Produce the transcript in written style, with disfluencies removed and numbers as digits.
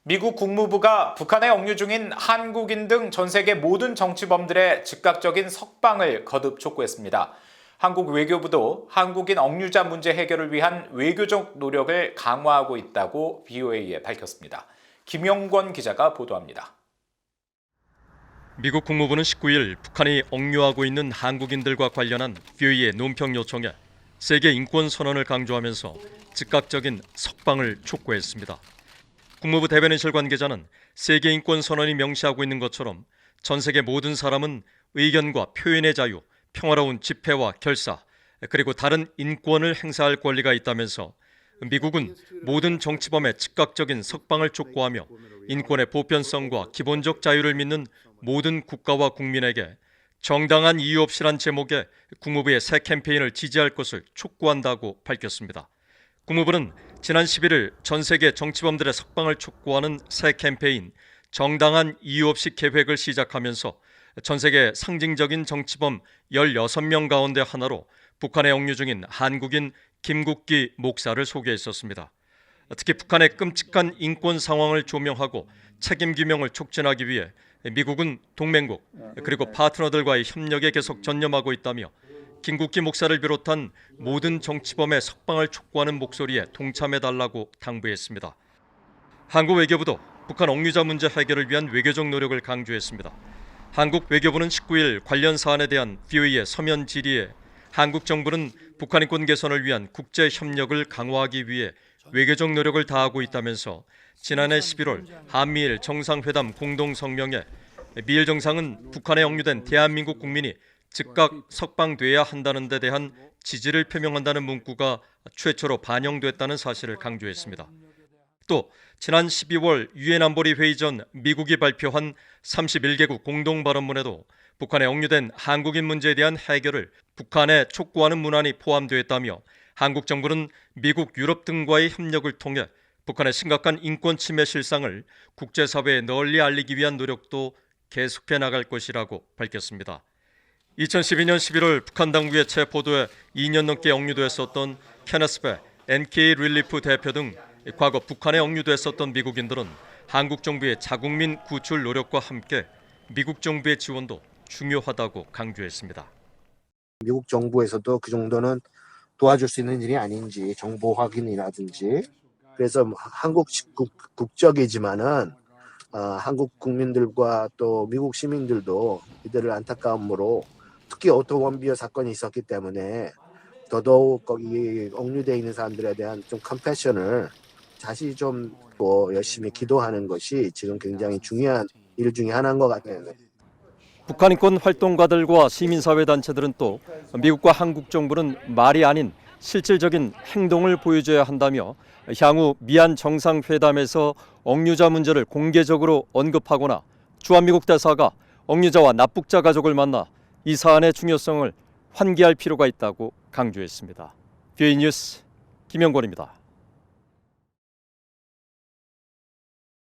미국 국무부가 북한에 억류 중인 한국인 등 전 세계 모든 정치범들의 즉각적인 석방을 거듭 촉구했습니다. 한국 외교부도 한국인 억류자 문제 해결을 위한 외교적 노력을 강화하고 있다고 VOA에 밝혔습니다. 김영권 기자가 보도합니다. 미국 국무부는 19일 북한이 억류하고 있는 한국인들과 관련한 VOA의 논평 요청에 세계 인권 선언을 강조하면서 즉각적인 석방을 촉구했습니다. 국무부 대변인실 관계자는 세계 인권 선언이 명시하고 있는 것처럼 전 세계 모든 사람은 의견과 표현의 자유, 평화로운 집회와 결사, 그리고 다른 인권을 행사할 권리가 있다면서 미국은 모든 정치범의 즉각적인 석방을 촉구하며 인권의 보편성과 기본적 자유를 믿는 모든 국가와 국민에게 정당한 이유 없이란 제목의 국무부의 새 캠페인을 지지할 것을 촉구한다고 밝혔습니다. 국무부는 지난 11일 전 세계 정치범들의 석방을 촉구하는 새 캠페인 정당한 이유 없이 계획을 시작하면서 전 세계 상징적인 정치범 16명 가운데 하나로 북한에 억류 중인 한국인 김국기 목사를 소개했었습니다. 특히 북한의 끔찍한 인권 상황을 조명하고 책임 규명을 촉진하기 위해 미국은 동맹국 그리고 파트너들과의 협력에 계속 전념하고 있다며 김국기 목사를 비롯한 모든 정치범의 석방을 촉구하는 목소리에 동참해달라고 당부했습니다. 한국 외교부도 북한 억류자 문제 해결을 위한 외교적 노력을 강조했습니다. 한국 외교부는 19일 관련 사안에 대한 VOA의 서면 질의에 한국 정부는 북한 인권 개선을 위한 국제 협력을 강화하기 위해 외교적 노력을 다하고 있다면서 지난해 11월 한미일 정상회담 공동 성명에 미일 정상은 북한에 억류된 대한민국 국민이 즉각 석방돼야 한다는 데 대한 지지를 표명한다는 문구가 최초로 반영됐다는 사실을 강조했습니다. 또 지난 12월 유엔 안보리 회의 전 미국이 발표한 31개국 공동 발언문에도 북한에 억류된 한국인 문제에 대한 해결을 북한에 촉구하는 문안이 포함되었다며 한국 정부는 미국, 유럽 등과의 협력을 통해 북한의 심각한 인권 침해 실상을 국제사회에 널리 알리기 위한 노력도 계속해 나갈 것이라고 밝혔습니다. 2012년 11월 북한 당국의 체포도에 2년 넘게 억류됐었던 케너스 배 NK 릴리프 대표 등 과거 북한에 억류됐었던 미국인들은 한국 정부의 자국민 구출 노력과 함께 미국 정부의 지원도 중요하다고 강조했습니다. 미국 정부에서도 그 정도는 도와줄 수 있는 일이 아닌지 정보 확인이라든지 그래서 한국 국적이지만은 한국 국민들과 또 미국 시민들도 이들을 안타까움으로 특히 오토 원비어 사건이 있었기 때문에 더더욱 거기 억류되어 있는 사람들에 대한 좀 컴패션을 다시 좀 열심히 기도하는 것이 지금 굉장히 중요한 일 중에 하나인 것 같아요. 북한 인권 활동가들과 시민사회단체들은 또 미국과 한국 정부는 말이 아닌 실질적인 행동을 보여줘야 한다며 향후 미한 정상회담에서 억류자 문제를 공개적으로 언급하거나 주한미국 대사가 억류자와 납북자 가족을 만나 이 사안의 중요성을 환기할 필요가 있다고 강조했습니다. VOA 뉴스 김영권입니다.